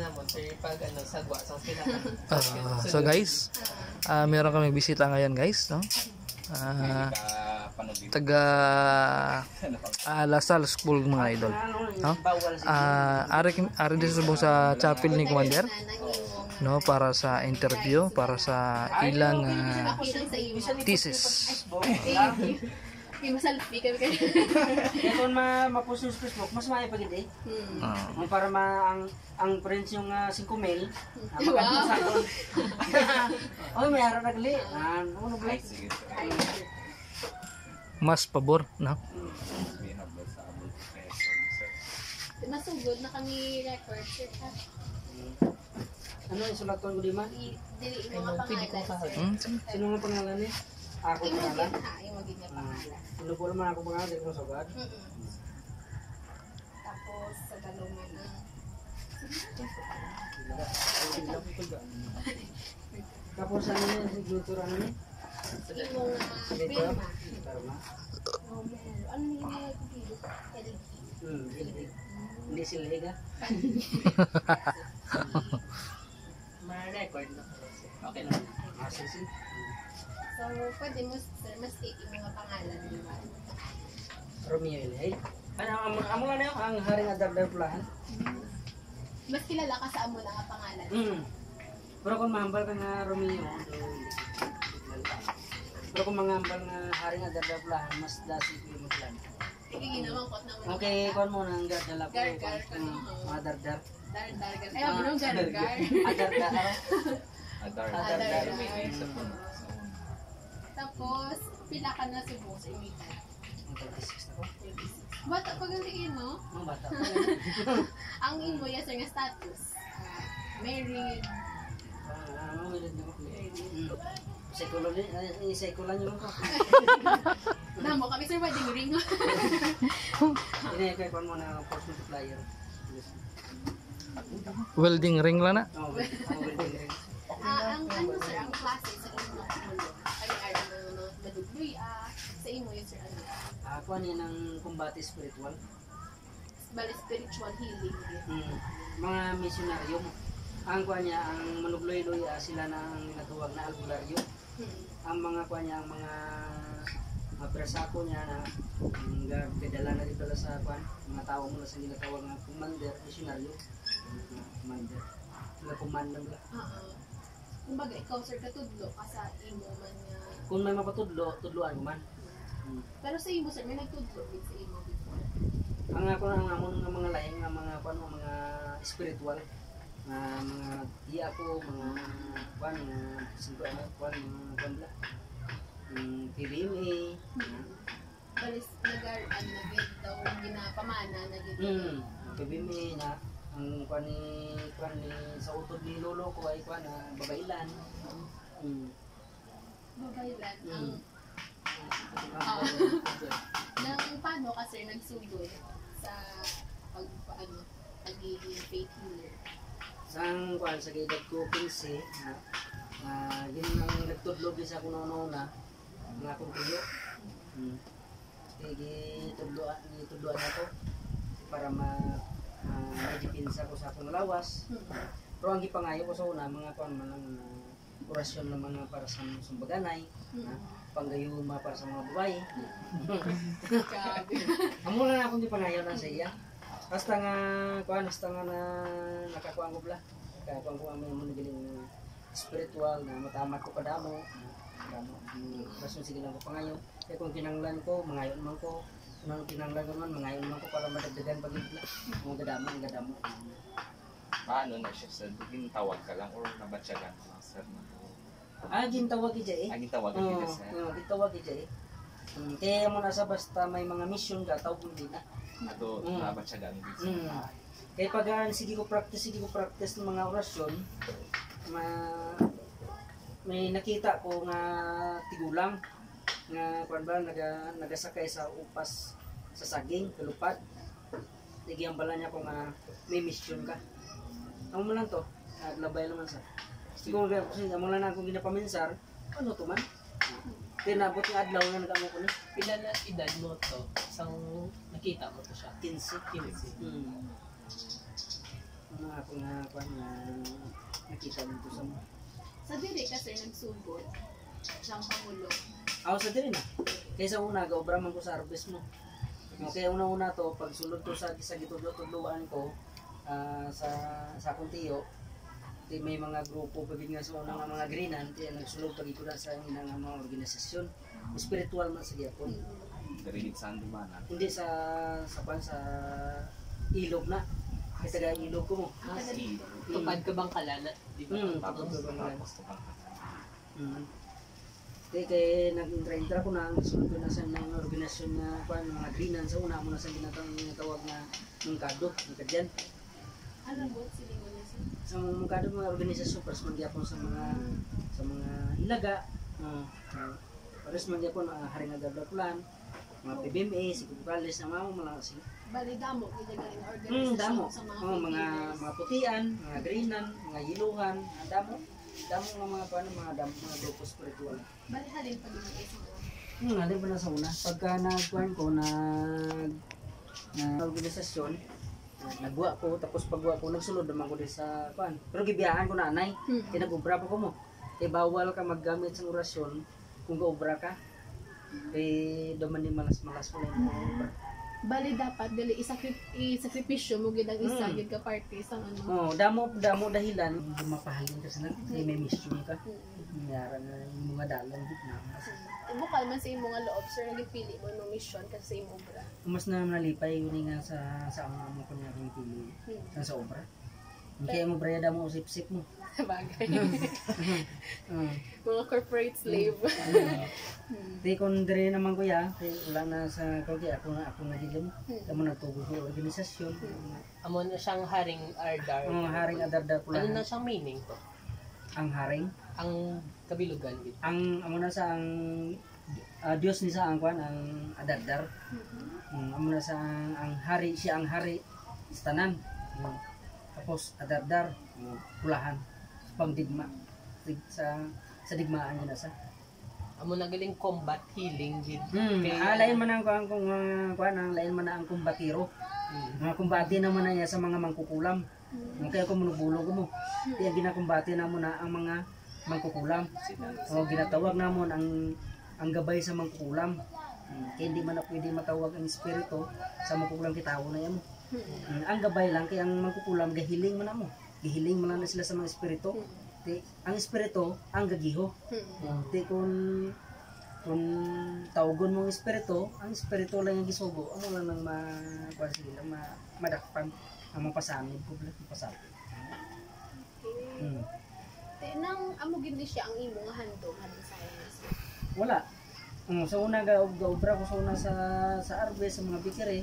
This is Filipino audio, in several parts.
namon sir pag ano sagwa sa pinakan. So guys, meron kami bisita ngayon guys, no? Taga Lasal School mga idol, no? Ari din subong sa chapel ni Commander, no, para sa interview, para sa ilang thesis. Hindi masalpi kami kayo. Kung ma-post yung Facebook, mas maayo pagid eh. Para ang friends yung 5 mail. Wow. Oh, may araw nagli. Ano ba? Mas pabor, no? Masugod na kami record sir. Ano yung sulaton ko di man? Dili mo nga pangalan sir. Sino nga pangalan eh? Ako pangalan? Imo gid nga pangalan. Ano po naman ako pangalan, di ko masagad. Tapos sa dalungan na. Tapos ano yung signature ano ni? Imo nga prima. Karma. Ano ni mga video? Hindi sila higa. Ma-record na. Okay lang. Sige. So, pwede mo sir mas-take yung mga pangalan di ba? Romeo Ilay. Ano amo lang yun ang haring adab pulahan. Mas kilala ka sa amo na nga pangalan. Pero kung mahambal ka nga Romeo, pero kung manghambal nga haring adab pulahan, mas dasi ko mo plan. Sige ginawang kot na mo. Okay, kon mo nang gardala ko. Gar Mga dardar. Dar. Ay, amo nung gar. Adardar. Tapos, pila ka na subong sa imitan. 26 ako. Bata pa gantiin mo? Ang bata. Ang imo yes nga status. Married. Ano wilid mo? Psychology, psychology mo ko. Namo kami sir wedding ring. Ini kay kon mo na force multiplier. Welding ring lang na. Welding ring. Ang ano sir ang klase sa imo mundo. Ay madugboy sa imo yes sir ano. Ako ni ng combate spiritual. Bali spiritual healing. Mga misyonaryo. Ang kuha niya, ang manugloy-loy sila na ang natuwag na albularyo. Ang mga kuha niya, ang mga persako niya na pedala na dito sa kuha, mga tao mula sa ginatawag na commander, misyonaryo. Commander. Sila commander ba? Kumbaga, ikaw sir katudlo ka sa imo man nga. Kung may mapatudlo, tudloan ko man. Pero sa imo sir, may nagtudlo din sa imo before. Ang ako na ng mga laing ng mga paano mga spiritual mga iya ko mga kuan mga singko ano kuan mga kuanla PBMA Balis nag-an nagit daw ginapamana nagit. PBMA na ang kuan ni sa utod ni lolo ko ay kuan na babailan. Babailan nang paano ka sir nagsugod sa pagiging faith healer? Sang kuan sa edad ko 15 yun ang nagtudlo sa kuno na mga akong tuyo. Tudloan ako para ma-depensa ko sa akong lawas. Pero ang gipangayo ko sa una mga kuan man ang orasyon ng mga para sa sumbaganay, panggayuma para sa mga babae. Amo na akong gipangayo na sa iya. Hasta nga kuan na nakakuan ko bla. Nakakuan ko ang mga giling spiritual na matamat ko kadamo. Rason sige lang ko pangayo. Kaya kung kinanglan ko, mangayon man ko. Kung kinanglan ko man, mangayon man ko para madagdagan pagigla. Mga gadamo. Paano na siya sir? Gintawag ka lang or nabatsyagan ka lang sir? Gintawag ija eh. Gintawag ka kita sir? Gintawag ija eh. Kaya mo nasa basta may mga mission ka, tawag mo din na. Ato, nabatsyagan dito. Kaya pag sige ko practice ng mga orasyon, may nakita ko nga tigulang nga kuan ba nagasakay sa upas sa saging kalupad. Tigyan bala niya ko nga may mission ka. Amo man lang to, naglabay naman sa. Siguro kasi amo lang akong ginapaminsar, ano to man? Tinabot nga adlaw nga nagamo ko ni. Pila na edad mo to? Sang nakita mo to siya? 15. mga ako nga nakita dito sa mga. Sa dili ka sir nagsugod siyang pangulo. Ako sa diri na. Kaysa una, gaobra man ko sa harvest mo. Kaya una-una to, pag sulod to sa gitudluan ko, sa akong tiyo, may mga grupo pagiging nga sa unang mga greenan, kaya nagsulod pag ito sa inang mga organisasyon. Spiritual man sa gyapon. Karigit sa Andumana. Hindi sa ilog na. Kasi taga ilog ko mo. Tupad ka bang kalala? Di ba? Tapos Tapos tapos ito bang kaya nag-intra ko na, sunod ko na sa mga organisasyon na mga greenan sa una mo na sa ginatawag na mungkado, mungkadyan. Ano ba sila mo na sir? Sa mga mungkado mga organisasyon, pares magyapon sa mga ilaga, pares magyapon haring agad-agad mga PBMA, Sigurales, na mga sila. Bali damo gidagaling organisasyon Damo. sa mga Mga putian, mga greenan, mga yiluhan, damo mga grupo spiritual. Bali halin pag sa mga. Halin pa na sa una. Pagka nagkuhan ko na organisasyon, nagwa ko, tapos pagwa ko, nagsulod naman ko din sa kuhan. Pero gibiyahan ko na anay, kaya nag-ubra pa ko mo. Bawal ka maggamit sa orasyon kung ga-ubra ka. Daman din malas-malas ko lang yung ubra. Bali dapat dili isakripisyo mo gid ang isa gid ka parte sa ano. Damo dahilan hindi mapahalin ka sa may mission ka. Nangyara na yung mga dalan gid na. Bukal man sa imong nga loob sir nagpili mo no mission kasi sa imong obra. Mas na nalipay yun nga sa amo ko niya kung pili sa obra. Kaya mo brayada mo usip-sip mo. Bagay. Mga corporate slave. Di kung dire naman kuya, wala na sa kaya ako na dilim. Tamo nagtugo ko organisasyon. Amo na siyang haring ardar. Ang haring adardar pula. Ano na siyang meaning to? Ang haring, Ang kabilugan dito. ang amo na sa ang Diyos ni sa ang kwan ang adardar. Amo na sa ang hari, siya ang hari sa tanan. Tapos adardar, pulahan, pangdigma sa digmaan niya na sa. Amo na galing combat healing gid. Lain man ang lain man ang kumbatiro. Mga kumbati naman na niya sa mga mangkukulam. Kaya kung manubulog mo, kaya ginakumbati na mo na ang mga mangkukulam. O ginatawag na mo ang gabay sa mangkukulam. Kaya hindi man na pwede matawag ang espiritu sa mangkukulam kitawo na yan mo. Ang gabay lang, kaya ang mangkukulam, gahiling mo na mo. Gahiling mo na sila sa mga espiritu. Ang espiritu, ang gagiho. Kung tawagon mo ang espiritu lang yung gisugo, amo lang nang madakpan, ang mapasamid po, mapasapit. Nang amo gid ni siya ang imong handog halin sa iyo. Wala. Sa una gaubra ko sa una sa arbes, sa mga bikire.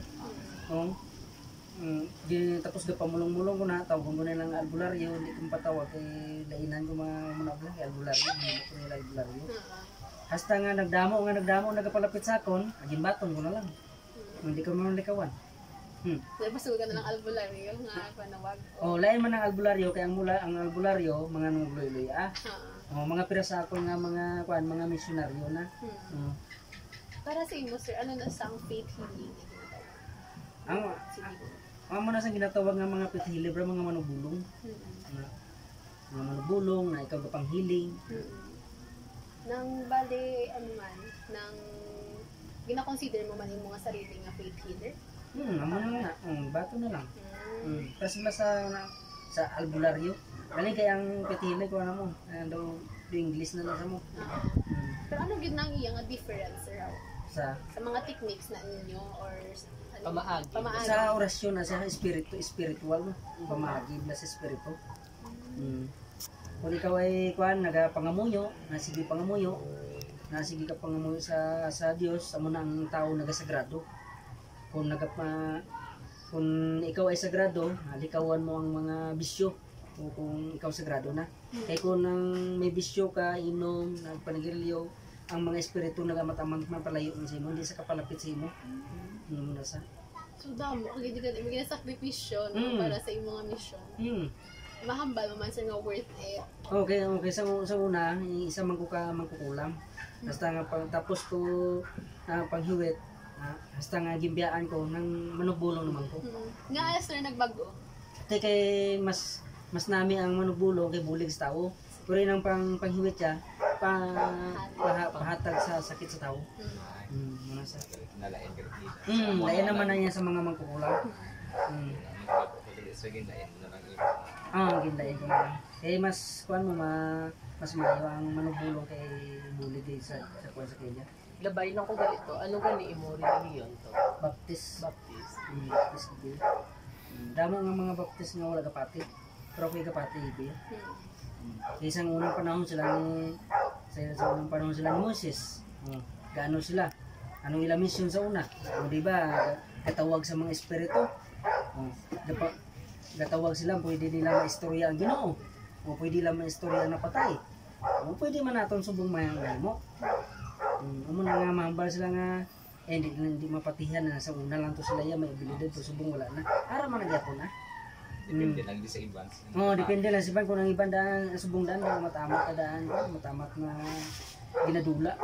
Tapos gapamulong-mulong ko na, tawagon ko na lang albularyo, hindi ko patawag, lainan ko mga ablang, albularyo, hindi ko nila albularyo. Hasta nga nagdamo, nagapalapit sa akon, aging baton ko na lang. Hindi ko naman likawan. Napasugod ka na ng albularyo nga panawag. Lain man ang albularyo, kaya ang albularyo, mga nangugloy-loy, mga pira sa akon nga mga misyonaryo na. Para sa imo sir, ano na sa ang faith healing? Ang mo na sa ginatawag nga mga pithilibra, mga manubulong. Mga manubulong na ikaw kapang healing. Nang bali, nang gina-consider mo man yung mga sarili nga faith healer? Amo na nga, bato na lang. Tapos ba sa albularyo, galing kaya ang pithilib ko na mo, do English na lang sa mo. Pero ano gid nang iya nga difference raw? Sa mga techniques na ninyo or Pamaagi. Sa orasyon na sa spiritual, pamaagi na sa espiritu. Kung ikaw ay nagapangamuyo, nasige pangamuyo, nasige ka pangamuyo sa Dios, amo na ang tao nagasagrado. Kung ikaw ay sagrado, halikawan mo ang mga bisyo. Kung ikaw sagrado na. Kaya kung may bisyo ka, inom, nagpanigirilyo, ang mga espiritu nagamatamang palayo sa imo, hindi sa kapalapit sa imo. So damo, ang gina sakripisyo para sa imong mission. Mahambal man sir nga worth it. Okay, sa una, isa man ko ka mangkukulam. Basta nga tapos ko panghiwit, basta nga gimbiyaan ko nang manubulong naman ko. Nga sir nagbago. kay mas nami ang manubulong kay bulig sa tao. Pero yun ang panghiwit siya, pahatag sa sakit sa tao. Muna sa. Nalain ka rin. Layan naman na yan sa mga mangkukulang. So, ginlain mo na lang yun. Ginlayan ko na. Eh, mas, kuhan mo, mas maayo ang manubulong kay bulig sa kuhan sa Kenya. Labay lang ko ganito. Ano gani mo religion to? Baptist. Baptist. Baptist gibi. Damo nga mga Baptist nga wala kapati. Pero kay kapati gibi. Isang unang panahon sila ni Moses. Gaano sila? Anong ilang mission sa una? Di ba? Katawag sa mga espiritu. Gatawag sila, pwede nila maistorya ang Ginoo. O pwede nila maistorya ang napatay. O pwede man naton subong mayang mo. Amo na nga mahambal sila nga hindi mapatihan na sa una lang to sila ya may abilidad to subong wala na. Ara man nagyapon na. Depende lang di sa iban. Depende lang sa iban kung ang iban daan subong daan matamat na ginadula.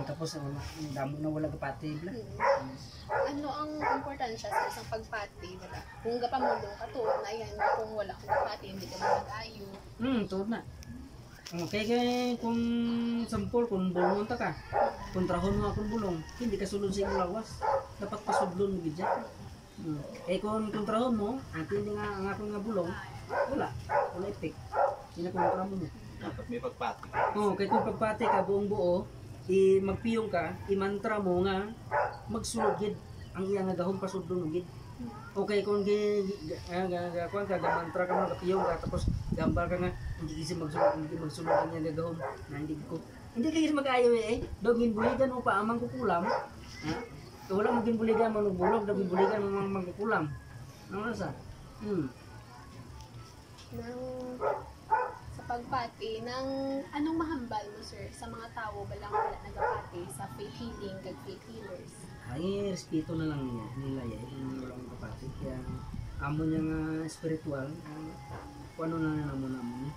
Tapos ang damo na wala kapati bla. Ano ang importansya sa isang pagpati wala? Kung gapamulong ka to na yan kung wala kang pagpati hindi ka mag-ayo. Tuod na. Kaya kung sampol, kung bulong ka, kung trahon mo akong bulong, hindi ka sulod sa iyong lawas. Dapat pasudlon mo gidya. Kung trahon mo, at hindi nga ang akong nga bulong, wala epek. Hindi na kung trahon mo. Dapat may pagpati. Kaya kung pagpati ka buong buo, magpiyong ka, imantra mo nga, magsulogid ang iyang agahong pasudlon mo gid. Okay, kung gamantra ka mga kapiyong ka, tapos gambal ka nga, hindi kasi magsulong ang iyang agahong na hindi kasi mag-ayaw dogin buligan o paamang kukulam, wala maging buligan manugbulog, dogin buligan mga magkukulam. Ano sa? Sa pagpati, anong mahambal mo sir sa mga tao balang wala nagapati sa faith healing kag faith healers? Ay, respeto na lang nila yung walang kapatid. Kaya amo niya nga spiritual, kung ano na namo niya.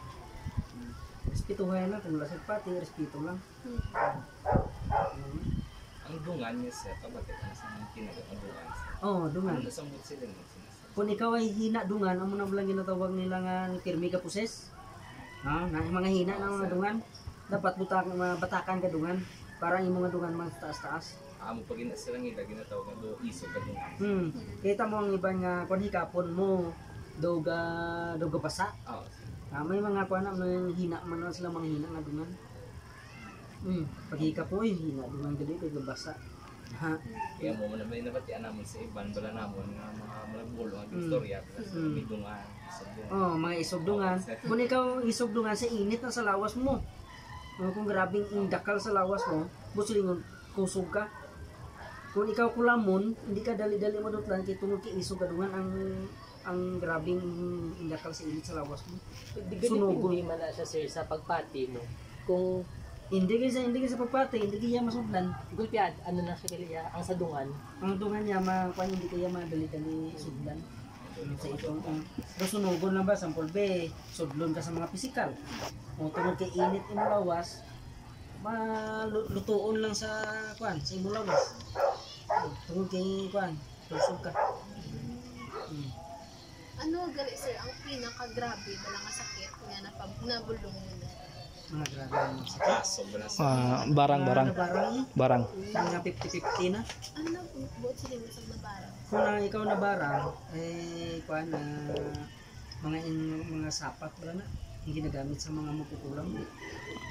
Respeto nga lang, kung wala sa pati, respeto lang. Ang dungan niya siya, kabatit ang sa kinagang dungan siya. Dungan. Ano sa mood sila mo sinasabi? Kung ikaw ay hina dungan, amo na lang ginatawag nila nga kirmi ka poses. Na mga hina na mga dungan, dapat batakan ka dungan, para yung mga dungan mga taas-taas. Amo pag silang ila ginatawag ang do iso ka dungan. Kita mo ang iba nga kung hikapon mo, doga basa. May mga kuan na may hina man na sila mga hina nga dungan. Pag hikapo hina dungan gali kay basa. Kaya mo man may nabatian namon sa iban bala namon nga mga malagbulong ang istorya may dungan. Mga isogdungan. Kung ikaw isogdungan sa init na sa lawas mo. Kung grabing indakal sa lawas mo, busilingon kusog ka. Kung ikaw kulamon, hindi ka dali-dali mo dutlan kay tungod kay isog kadungan ang grabing indakal sa init sa lawas mo. Sunugon man na siya sir sa pagpati mo. Kung hindi ka sa pagpati, hindi kaya masudlan. gulpiad, ano na siya kaya ang sadungan. Ang dungan niya hindi kaya madali-dali sudlan. Sa itong sunugon lang ba sampol be, sudlon ka sa mga pisikal. Kung tungod kay init imong lawas, lutuon lang sa sa imong lawas. Tungod kay lusog ka. Ano gali sir ang pinakagrabe balang nga sakit nga nabulong mo na? Mga grabe ang sakit. Sobra Barang. Mga 50-50 na. Ano buot sila mo sa nabarang? Kung ikaw na barang, mga sapat ba na, yung ginagamit sa mga makukulang.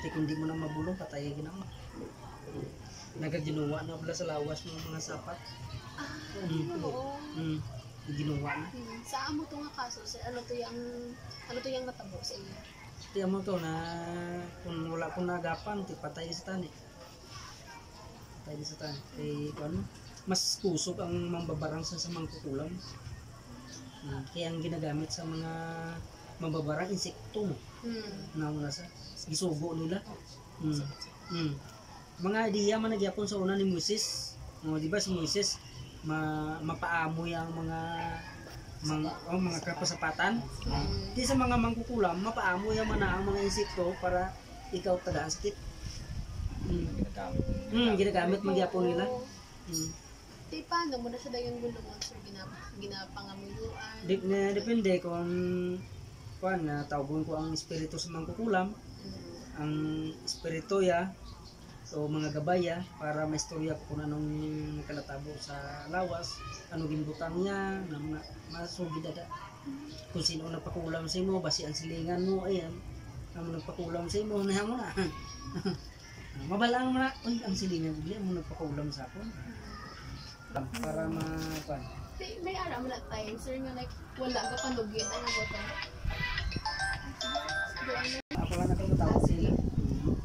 Kaya kung di mo na mabulong, patay ginawa. Nagaginuwa na pala sa lawas ng mga sapat. Oo. Ginuwa na. Sa amo to nga kaso, sir, ano to yung natabo sa iyo? Kaya mo to na kung wala kong nagapan, patay sa tani. Patay sa tani. Kaya mas kusog ang mambabarang sa mangkukulam. Kaya ang ginagamit sa mga mambabarang insekto mo. Na sa gisugo nila. Mga idea man nagyapon sa una ni Moses. Di ba si Moses mapaamoy ang mga kapasapatan. Di sa mga mangkukulam mapaamoy ang mga insekto para ikaw tagaan sakit. Ginagamit magyapon nila. Di paano mo na siya dayon gulungan sir ginapangamuyuan. Depende kung kuan na tawgon ko ang espiritu sa mangkukulam, ang espiritu ya o mga gabaya para maistorya ko kung anong kalatabo sa lawas, ano ginbutang niya, na masugid ada. Kung sino nagpakulam sa imo, basi ang silingan mo, ayan, ang nagpakulam sa imo, na mo na. Mabalaan mo na, uy, ang silingan bigla mo nagpakulam sa ako. Para ma-kuan. May ara mo na time, sir, nga like, wala ka panugin, ano ba ito? Ako lang nakalimutan sila.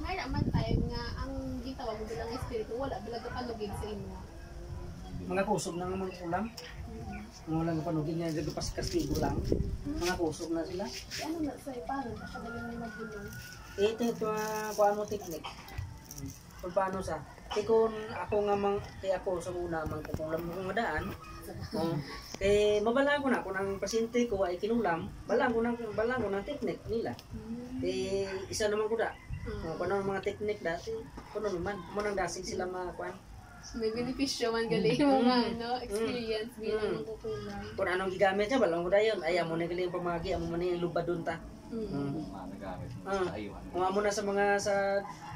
May ara man time nga, ang gitawag mo bilang espiritu, wala, bilang ka panugin sa imo. Mga kusog na nga mga kulam. Mga walang panugin niya, nagpas kastigo lang. Mga kusog na sila. Ano na, sir, paano na siya dayon may magulong? Ito kuan mo teknik. Kung paano sa kung ako nga kay ako sa una mang kukulam ko nga daan. Kay mabalaan ko na kung ang pasyente ko ay kinulam, balaan ko ng teknik nila. Kay isa naman ko da. Kung ano mga teknik dati, kuno naman mo nang dasig sila makuan. May benepisyo man gali mo nga no, experience bilang kukulam. Kung anong gigamit niya, balang ko dayon. Ay amo na gali pamagi, amo man yung lubadon ta. Nagamit mo sa ayuhan. Kung amo na sa mga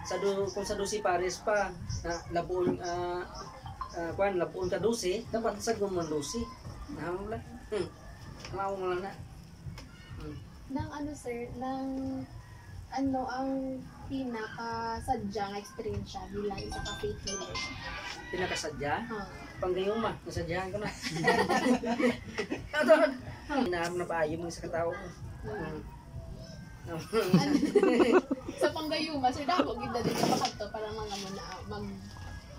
kung sa 12 pares pa na labuon labuon ka 12, dapat sa gumon 12. Namo lang. Mao mo lang na. Nang ano sir, nang ano ang pinakasadyang experience siya bilang isa ka faith healer? Pinakasadya? Oh. Panggayuma, nasadyahan ko na. Hinaharap na paayo mo sa katao ko. Sa panggayuma, sir, dako gid din sa pakanto para mga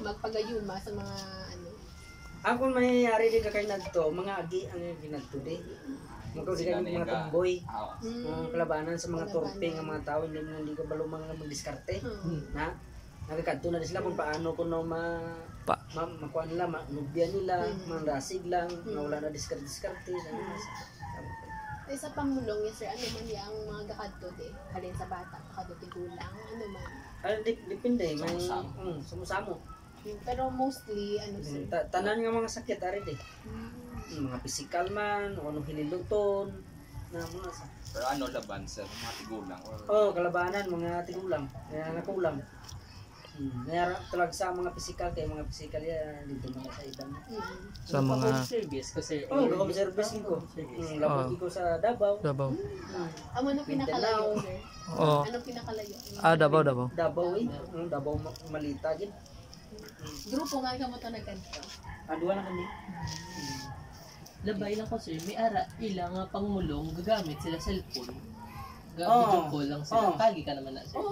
magpagayuma sa mga ano. Ako may ari di ka kay nagto, mga agi ang ginadto di. Magkausigan yung mga tumboy. Kalabanan sa mga torpe nga mga tao hindi ka balumang magdiskarte. Na nagkadto na sila kung paano kuno makuha nila, manubya nila, mandasig lang, wala na diskarte. Sa pamulong sir, ano man yang mga gakadto di, halin sa bata, kakadto tigulang, ano man. Depende, may sumusamo. Pero mostly, ano sir? Tanan nga mga sakit ari di. Mga physical man, o anong hililuton, na mga sa. Pero ano laban sa mga tigulang? Kalabanan, mga tigulang, nakulam. Mayroon talaga sa mga physical, kaya mga physical yan, dito mga sa ibang. Sa mga service kasi Home service ko. Labot ko sa Davao. Davao. Amo na pinakalayo sir? Ano pinakalayo? Davao. Davao Davao Malita din. Grupo nga ka mo to nagkanto? Aduwa na kami. labay lang ko sir, may ara ilang pangmulong gagamit sila cellphone. Video call lang sila. Kagi ka naman na sir.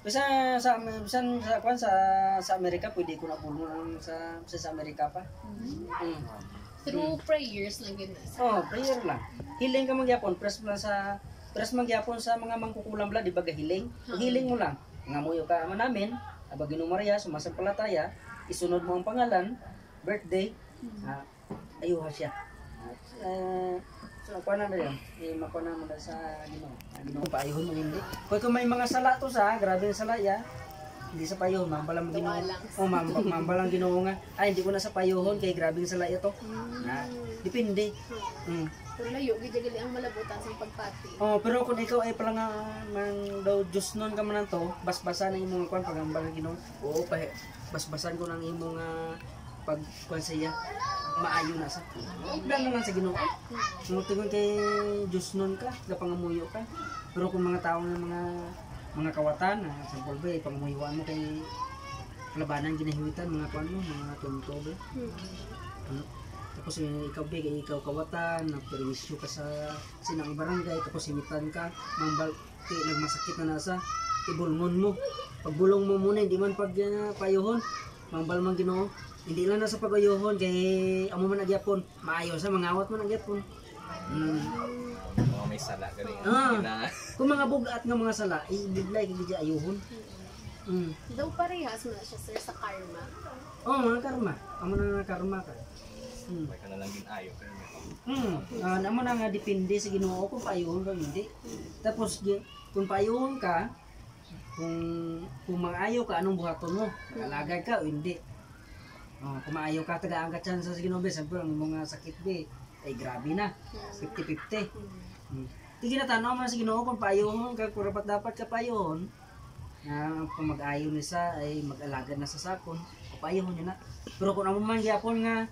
Bisa sa Amerika pwede ko na bulong sa Amerika pa. Through prayers lang gina. Prayer lang. Hiling ka magyapon, press magyapon sa mga mangkukulam bla, di ba gahiling? Hiling mo lang. Ngamuyo ka man namin, Ginoo Maria, sumasampalataya, isunod mo ang pangalan, birthday, ayuha siya. So, kuha na yan. Makuha na mo na sa Ginoo. Ginoo, paayuhon mo hindi. Kung may mga sala to grabe yung sala ya. Hindi sa payuhon, mambalang mo Ginoo. Mambalang Ginoo nga. Ay, hindi ko na sa payuhon, kay grabe yung sala ito. Depende. Pero layo, gijagali ang malabutan sa pagpati. Pero kung ikaw ay pala nga daw Diyos nun ka man to, basbasan ang imong kuan pagambalang Ginoo. Oo, basbasan ko ng imong pagkuan siya. Maayo na sa. Ubdan naman sa Ginoo. Tungod kay Diyos nun ka, gapangamuyo ka. Pero kung mga tao ng mga kawatan, sa polbe, pangamuyuan mo kay labanan ginahiwitan, mga kuan mo, mga tuntobe. Tapos ikaw ikaw kawatan, nagperwisyo ka sa sinang barangay, tapos himitan ka, nagmasakit na nasa, ibulmon mo. Pagbulong mo muna, hindi man payuhon, mangbal man Ginoo. Hindi lang na sa pagayuhon, kay amo man nagyapon, maayo sa mangawat man nagyapon. Mga may sala, galing. Kung mga bugat nga mga sala, ibiglay kay ayuhon. Daw parehas mo na siya sir sa karma. Mga karma. Amo na karma ka. May ka na lang ginayo. Amo na nga depende sa Ginoo kung paayuhon ka hindi. Tapos kung paayuhon ka, kung maayo ka, anong buhaton mo? Alagay ka o hindi. Kung maayaw ka tagaan ka chance sa Ginoo be, sabi ang mga sakit be ay grabe na. 50-50. Di ginatanaw man sa Ginoo kung paayuhon ka, kung dapat ka paayuhon. Na kung mag-ayaw ni sa ay mag-alagad na sa sakon, paayuhon niya na. Pero kung amo man gyapon nga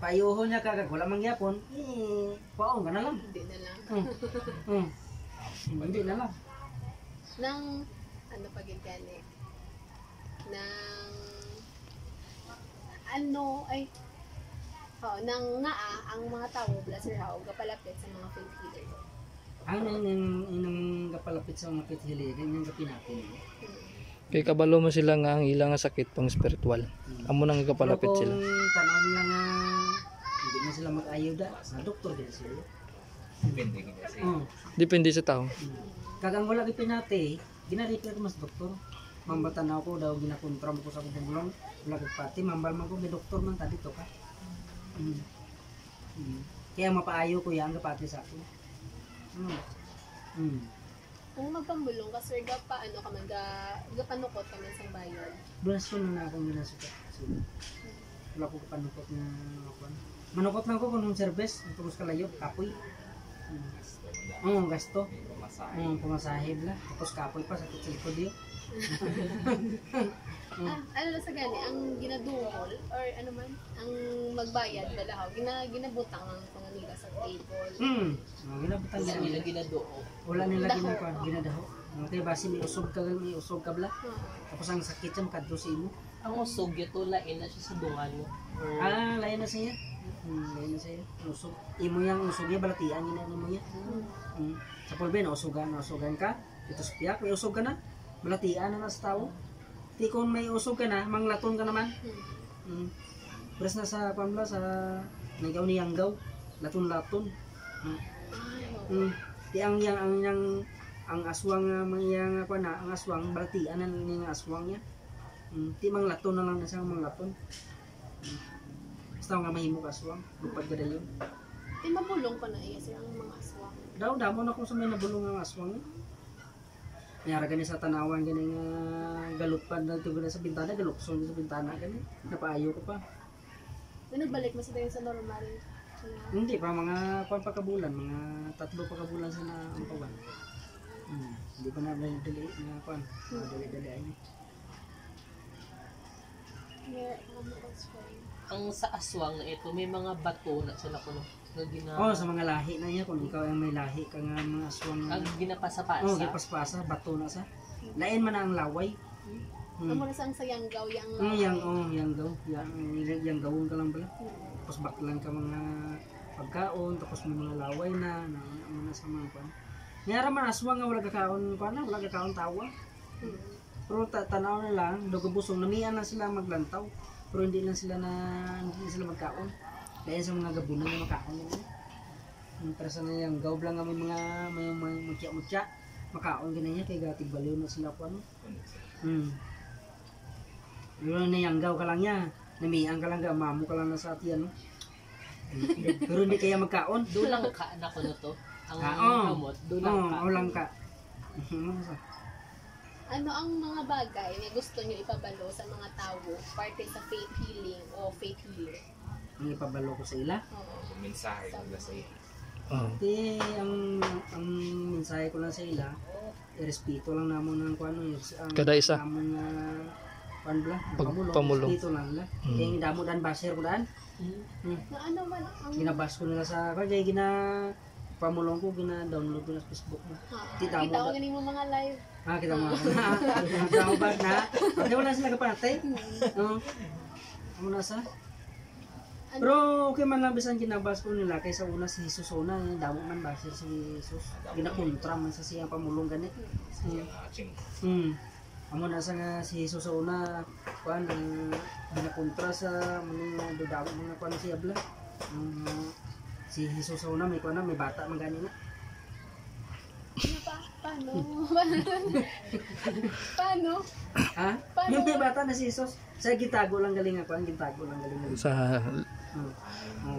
paayuhon niya ka, wala man gyapon, paon ka na lang. Hindi na lang. Hindi na lang. Nang, ano pa gani? Nang, nang nga ang mga tao, Blaser How, kapalapit sa mga faith healer. Ang kapalapit sa mga faith healer, yung kapinapin. Kay kabalo mo sila nga ang ilang sakit pang spiritual. Amo nang kapalapit sila. Kung tanaw nila nga hindi na sila mag-ayaw da, sa doktor din sila. Depende kasi. Depende sa tao. Kagang wala pinati, ginaripir ko mas doktor. Mambatanaw ko daw ginakontra mo ko sa kubulong, wala pati mambal man ko may doktor man ta dito ka. Kaya mapaayo ko yang kapati sa akin. Kung magpambulong ka, sir, paano ka gapanukot ka man sa bayan? Donasyon na akong ginasukat. Wala ko kapanukot na ako. Manukot lang ko kung nung service, tapos kalayot, kapoy. Gasto. Pumasahe bla. Tapos kapoy pa sa likod yun. Ano na sa gani, ang ginadungol, or ano man, ang magbayad, balahaw, ginabutang ang panganiga sa table. Ginabutang Wala nila. nila ginadoo. Wala nila ginadaho. Kaya basi may usog ka bla. Tapos ang sakit siya makadto sa imo. Ang usog ito, lain na siya sa dungan mo. Lain na siya. Lain na siya. Usog. Imo yang usog niya, balatian niya na imo niya. Sa pulbe, nausugan ka. Ito sa piyak, may usog ka na. Balatian na sa tao. Di kung may usog ka na, manglaton ka naman. Pres na sa pamla, sa nagaw ni Yanggaw. Laton-laton. Di ang aswang ang aswang balatian na ng aswang niya. Di manglaton na lang na siya manglaton. Basta nga mahimo ka aswang, lupad ka dayon. Di mabulong pa na iya sir ang mga aswang. Damo na kung sa may nabulong ang aswang niya. Nyara gani sa tanawan gani nga galupan na tugon sa bintana, galukson sa bintana gani. Napaayo ko pa. Nagbalik mo sa sa normal. Hindi pa mga pagkabulan, mga 3 pagkabulan sa na ampawan. Hindi pa na dali na kuan. Dali ay. Ang sa aswang na ito, may mga bato na sila kuno. Sa mga lahi na niya, kung ikaw ang may lahi ka nga mga aswang. Ang ginapasa-pasa. Gipaspasa, bato na sa. Lain man ang laway. Amo na sang sa Yanggaw yang Yang gawon ka lang pala. Tapos baklan ka mga pagkaon, tapos may mga laway na sa mga kuan. Nyara man aswang nga wala kakaon kuan, wala kakaon tawa. Pero tanaw na lang, dugubusong namian na sila maglantaw. Pero hindi sila magkaon. Dahil sa mga gabunan na makaon nila. Para sa na yung gaw lang nga may mutya-mutya. Makaon ganyan kay gatib baliw na sila po ano. Yun na yung gaw ka lang niya. Namiang ka lang, mamo ka lang na sa atiyan. Pero hindi kaya magkaon. Dulang ka na ko na to. Ang kamot, dulang ka. Lang ka. Ano ang mga bagay na gusto nyo ipabalo sa mga tao parte sa faith healing o faith healer? Ang ipabalo ko sa ila. Mensahe nila sa iyo. Di ang mensahe ko lang sa ila, respeto lang namon ng kuan Kada isa. Namon kuan bla, pamulong. Respeto lang la. Kaya damo dan baser ko daan. Na ano man ang Ginabas ko nila sa kaya pamulong ko gina-download ko sa Facebook mo. kita ko ganing mo mga live. Kita mo. Ang ba na? Kasi wala sila kapatay. Amo na sa. Pero okay man lang bisan ginabas ko nila kaysa una si Jesus una, damo man baser si Jesus. Ginakontra man sa siyang pamulong ganit. Amo na sa nga si Jesus una kuan ginakontra sa mga dudamo mga kuan siya bla. Si Jesus una may kuan may bata man gani na. Paano? Yung may bata na si Jesus, sa gitago lang galing ako, ang gitago lang galing ako.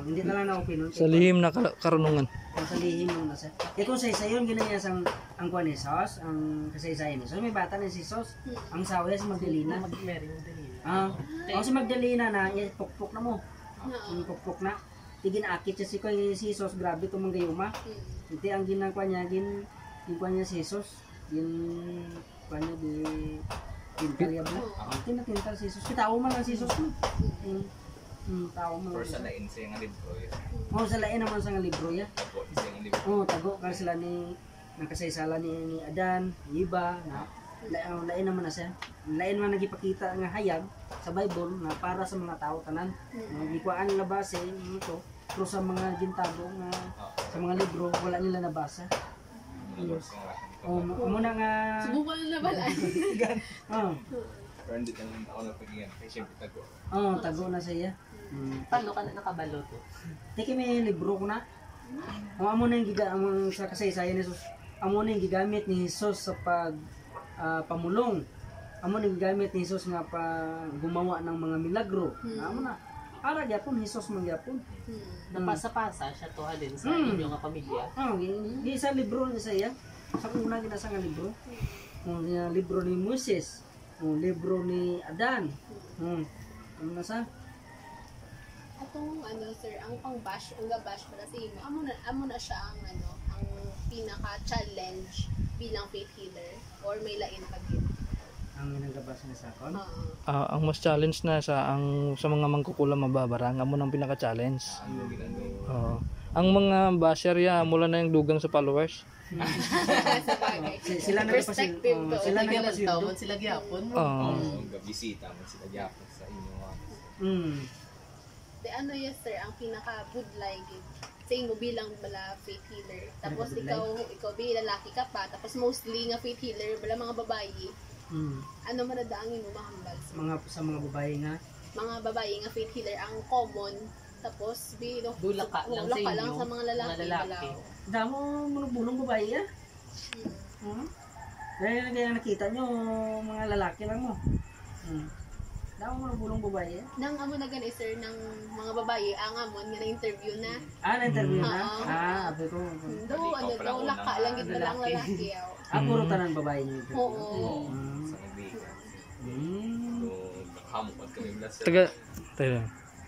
Hindi na lang ako pinon. Sa lihim na karunungan. Sa lihim mo na siya. Kung sa isa yun, ginaya ang kuwan ni Jesus, ang kasaysayan ni Jesus, may bata na si Jesus, ang sawa sa Magdalena. Magmering Magdalena. Si Magdalena na, pukpok na mo. Oo. Pukpok na. Di ginaakit siya si Jesus, grabe itong mga gayuma. Hindi ang ginagawa niya, ginagawa niya si Jesus. Ginagawa niya tintar mo. Tinatintar si Jesus. Tao man lang si Jesus mo. Tao man. Or sa lain siya nga libro ya. Sa lain naman sa nga libro ya. Tago siya nga libro. Tago kasi sila ni nakasaysala ni Adan, Eva, na lain naman na siya. Lain man nagipakita nga hayag sa Bible na para sa mga tao tanan. Gikuan nila base ito, pero sa mga gintago nga sa mga libro wala nila nabasa. Muna nga Subukan na bala. Pero hindi ka naman ako nagpagingan. Kasi siyempre tago. Tago na siya. Paano ka na nakabalo to? Tiki may libro ko na. Amo na yung sa kasaysayan ni Jesus. Amo na yung gigamit ni Jesus sa pamulong. Amo na yung gigamit ni Jesus nga pa gumawa ng mga milagro. Amo na. Para gyapon Jesus man gyapon. Napasa-pasa siya to halin sa inyong nga pamilya. Di sa libro ni saya. Sa una ginasa nga libro. Yung libro ni Moses. Yung libro ni Adan. Ano na sa? Atong sir, ang pang-bash, ang gabash para sa imo. Amo na siya ang ang pinaka-challenge bilang faith healer or may lain pa gid. Ang nagabas na sa akon. Ang mas challenge na sa mga mangkukulam mababarang amo nang pinaka-challenge. Ano ginagawa? Ang mga basher ya mula na yung dugang sa followers. Sila Perspective to. sila Sila nagpasildo. sila gyapon. Bisita mo sila gyapon sa inyo. De yes sir, ang pinaka-budlay gid sa imo bilang bala faith healer. Tapos ikaw bilang lalaki ka pa, tapos mostly nga faith healer bala mga babayi. Ano man na daang imo mahambal Sa mga babae nga. Mga babae nga faith healer ang common. Tapos Dula ka lang sa inyo, sa mga lalaki. Damo bulong babae ya. Kaya nakita nyo mga lalaki lang mo. Damo bulong babae ya. Nang amo na gani sir ng mga babae ang amon nga na-interview na. Na-interview na? Abi ko. Daw laka lang gid lang lalaki. Puro tanan babae niyo. Oo. Sa kaibigan. So, nakahamukot kami bless. Taga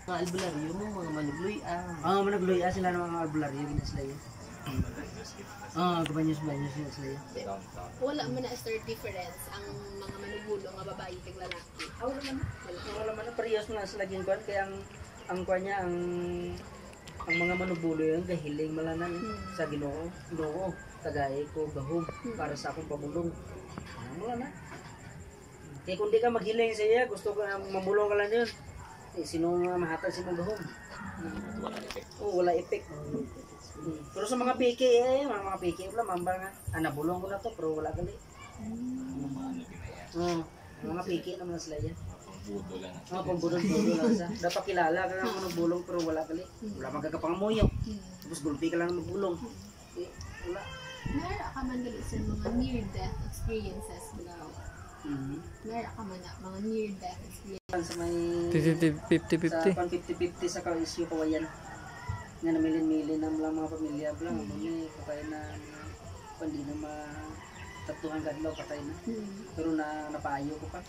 Mga albularyo mo, mga manubloy Managluy sila ng mga albularyo ginas sila yun. Kabanyos sila yun. Wala man na sir difference ang mga manugulo nga babae kag lalaki. Wala man na parehas na sila ginkuan kaya ang kuan niya ang mga manubulo yun gahiling malanan sa Ginoo. Ginoo tagay ko gahom para sa akong pamulong. Wala na. Kaya kung di ka maghiling sa iya, gusto ko na mamulong ka lang yun. Sino nga mahatag si mong gahom? Wala effect. Pero sa mga piki mga piki wala mamba nga. Nabulong ko na to pero wala gali. Mga piki naman sila yan. Budo lang. Pambudol lang siya. Dapat kilala ka nga magbulong pero wala gali. Wala magkakapangamoyo. Tapos gulpi ka lang magbulong. Wala. Meron ka man gali sir mga near-death experiences below. Meron ka man mga near-death experiences. Sa may 50-50. sa 50-50 sa ka-issue kawayan nga namilin-milin ng mga pamilya lang may patay na hindi na matatuhan kadlaw patay na pero napaayo ko pa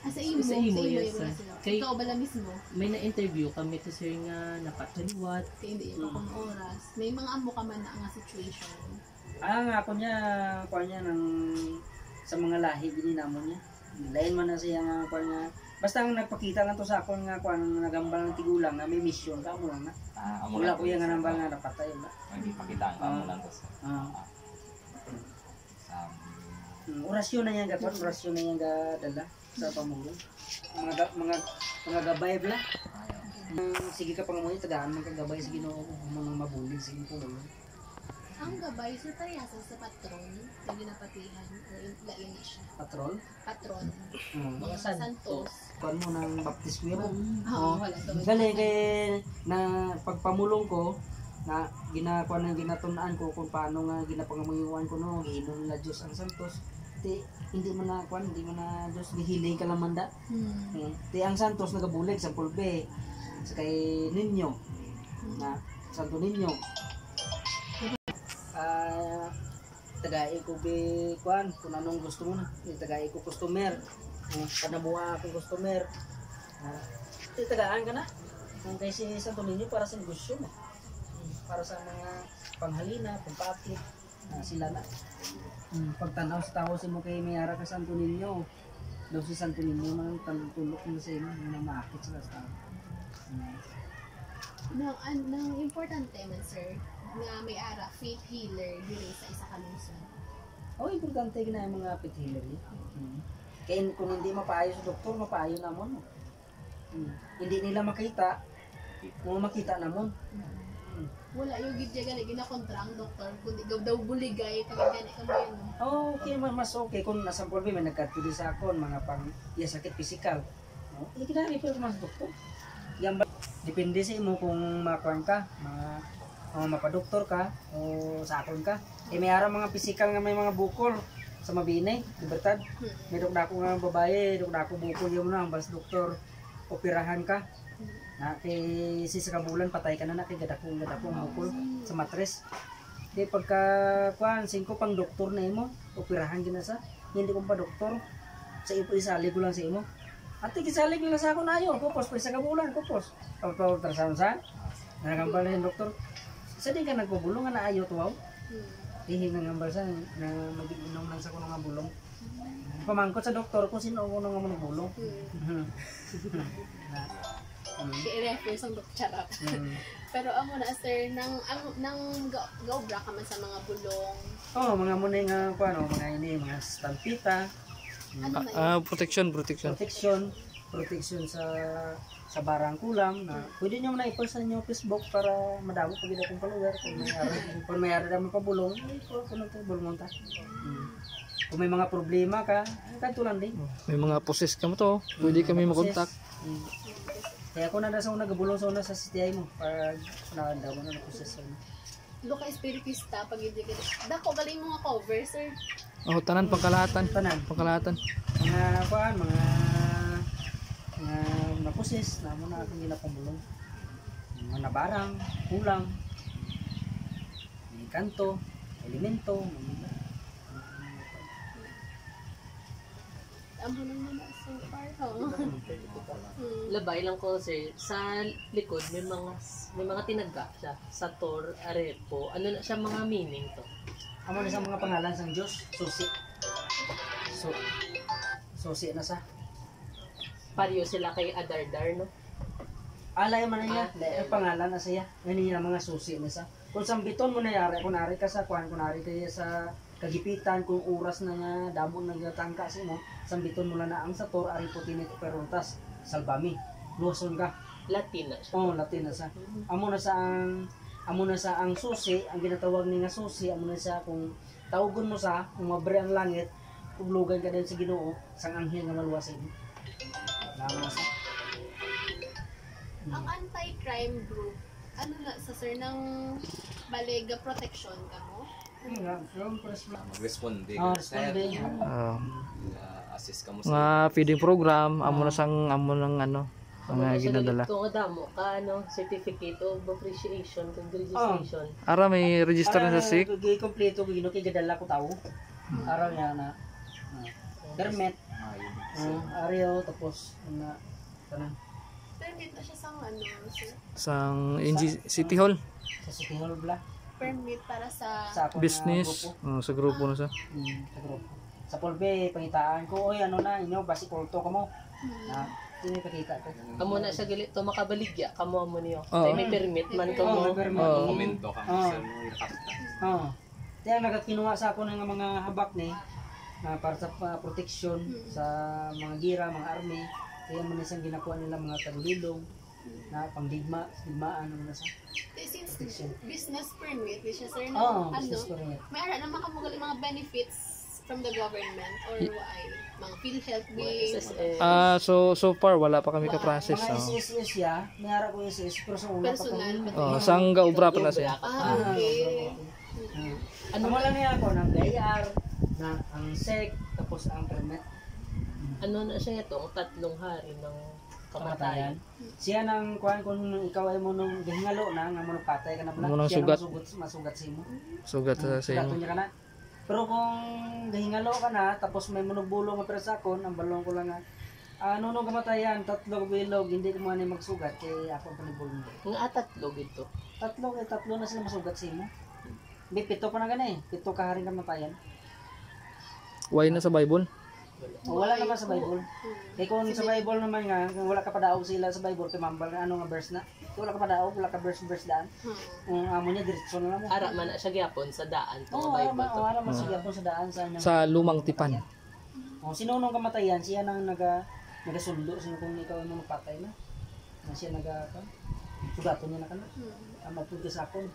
Sa imo yes, yung sir. ikaw bala mismo May na-interview kami to sir nga napataliwat. kaya hindi ikaw kung oras may mga amo ka man na nga situation nga ako niya kuha niya ng sa mga lahi gininamon niya lain man na siya nga kuha niya basta ang nagpakita lang to sa akon nga kuha nagambal ng tigulang nga may mission ka mo lang na wala ko yung nga nambal nga napatay na Hindi pakita ang kamo lang to sa orasyon na yan gatuan orasyon na yan dala sa pamulong mga gabay bla sige ka pangamoy tagaan ng kagabay sige no mga mabulig sige pumulong ang gabay sir parehas sa patron na ginapatihan lain na siya patron mga santos kuan mo ng baptismo wala to gali kay na pagpamulong ko na ginakuan ng ginatun-an ko kung paano nga ginapangamuyuan ko no gihinom nila Diyos ang santos hindi mo na kuan hindi mo na Diyos gihiling ka lang manda ang santos nagabulig sa pulbe sa kay ninyo na santo ninyo tagai ko be kuan kung anong gusto mo na tagai ko customer Panabuha akong customer. Tagaan ka na. Kung kay si Santo Niño para sa negosyo mo. Para sa mga panghalina, pampakit, sila na. Pagtanaw sa tao mo kay Mayara ka Santo Niño. Daw si Santo Niño nang tulok mo sa imo, nang maakit sila sa tao. Nang importante man sir, nga may ara, faith healer, dili sa isa ka lungsod. Importante na yung mga faith healer. Kaya kung hindi mapaayo sa doktor, mapaayo namon. Hindi nila makita, kung makita namon. Wala yung gidya gani ginakontra ang doktor kundi daw buligay kag gani ka mo yan. Okay, mas okay kung nasa problem may nagkatuli sa akon mga pang sakit physical. Hindi kita mas doktor. Yan ba depende sa imo kung makuan ka, mapadoktor ka o sa akon ka. May ara mga physical nga may mga bukol sa Mabinay, Libertad. May dako nga babae, dako bukol yung na ang bas doktor operahan ka. Kay sa kabulan patay ka na kay gadakong bukol sa matres. Di pagka kuan 5 pang doktor na imo, operahan gina sa. Hindi ko pa doktor. Sa ipo isali ko lang sa imo. Ate gisalig nila sa ako na ayo, kupos pa sa kabulan, kupos. Ultrasound sa. Nagambal yung doktor. Sa di ka nagpabulong na ayo tuwaw. Dihin nga ngambal sa na magiinom lang sa kuno nga bulong. Pamangkot sa doktor ko sino ko nang mga bulong. I-refer sa charap. Pero amo na sir nang gaobra ka man sa mga bulong. Mga muna nga kuan mga ini mga stampita. Ano na Protection sa barang kulam na pwede niyo na i-post sa inyo Facebook para madamo pag ida kong follower kung may ara naman pabulong kuno to bulong ta. Kung may mga problema ka kadto lang din. May mga poses ka mo to, pwede kami makontak. Kaya ako na sa una gabulong sa una sa CTI mo pag naanda mo na process mo. Luka espiritista pag hindi ka. Dako galing mo nga cover sir. Tanan pangkalahatan. Mga kuan, mga naposes na mo na akong ginapambulong. Mga nabarang, kulang, may kanto, elemento, Amo nang na so far. Labay lang ko sir, sa likod may mga tinagga siya sa Tor Arepo. Ano na siya mga meaning to? Amo na sa mga pangalan sang Dios, susi. Susi na sa. Pareho sila kay Adardar, no? Alay man niya, ang pangalan na siya. Ngani na mga susi na sa. Kung sambiton mo na yari, kunari ka sa kuan, kunari kay sa kagipitan kung oras na nga damo nagatangka sa mo, sambiton mo na ang sa Tor Arepo tinit perontas, salbami. Luson ka. Latin na siya. Latin na sa. Amo na sa ang susi, ang ginatawag ni nga susi, amo na sa kung tawgon mo sa kung mabre ang langit, kublugan ka din sa Ginoo, sang anghel nga maluwas sa imo. Lama sa. Ang anti-crime group, ano na sa sir ng Balega Protection ka mo? Mag-responde. Responde. Assist ka mo Mga feeding program, amo ng mga ginadala. Kung adamo ka, certificate of appreciation, kung registration. Ara may register na sa SIC. Kompleto ko kay gadala ko tao. Araw niya na. Permit. Ariyo tapos na tanan. Permit na siya sa sir? Sang City Hall. Sa City Hall bla. Permit para sa Sa akong Business. grupo. Sa grupo na sa. Sa grupo. Sa Polbe, pangitaan ko, oy ano na, inyo, basi kulto ka mo. Hindi pakita ko. Amo na siya galit to makabaligya, kamo mo niyo. Oo. May permit man ko Oo, mo. may permit. Komento ka sa mga kapta. Kaya nagakinuha sa ako ng mga habak ni para sa protection sa mga gira, mga army. Kaya mo na siyang ginakuha nila mga tagulilong na pangdigmaan naman na sa since business permit, di siya sir business permit. may ara na makamugali mga benefits from the government or why? Mga PhilHealth bills. So far wala pa kami ka-process. Mga SSS ya, may ara ko SSS pero sa una pa Personal. kami. Sang gaobra pa na siya. Okay. Ano mo lang niya ako ng DIR, na ang SEC, tapos ang permit. Ano na siya itong 3 hari ng kamatayan. Siya nang kuan kung ikaw ay mo nung gihingalo na nga mo patay ka na Mo nang siya sugat. masugat sa imo. Sugat sa Sugat imo. niya kana. Pero kung gahingalo ka na, tapos may manugbulong nga persakon, ang balong ko lang nga, nunong kamatayan, 3 bilog, hindi ko man magsugat, kay akong panibulong. Ang tatlog ito. 3 na sila masugat sa imo. May 7 pa na gani, 7 ka haring kamatayan. Why na sa Bible? Wala naman sa Bible. Kaya kung sa Bible naman nga, kung wala ka pa daog sila sa Bible, kay mambal ano nga verse na. Kung wala ka pa daog, wala ka verse daan. Kung amo niya, diretso na lang. Ara man na siya gyapon sa daan to Oo, Bible to. ara man siya po sa daan sa Sa lumang tipan. sinunong kamatayan, siya nang nagasundo sa kung ikaw ang patay na. Siya sugaton niya na kana. Amo pud sa akon.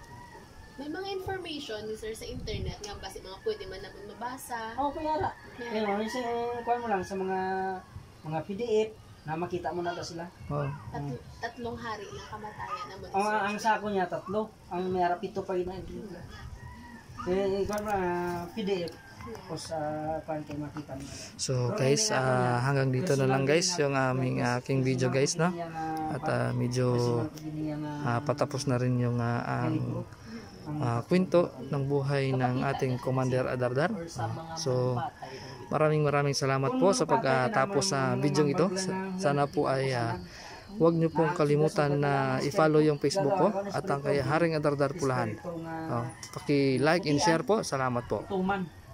May mga information ni sir sa internet nga basi mga pwede man naman mabasa. Oo, kaya ra. Kaya mo kuha mo lang sa mga PDF na makita mo na sila. Oh. Tatlong hari ng kamatayan naman. Ang sako niya 3, ang may ara 7 pa gina. Kuha mo PDF o sa kay makita mo. So guys, hanggang dito na lang guys yung aming aking video guys, no? At medyo patapos na rin yung kwento ng buhay ng ating Commander Adardar. So maraming salamat po sa pagtapos sa video ito. Sana po ay huwag nyo pong kalimutan na i-follow yung Facebook ko at ang kay Haring Adardar Pulahan. Paki-like and share po. Salamat po. Tuman.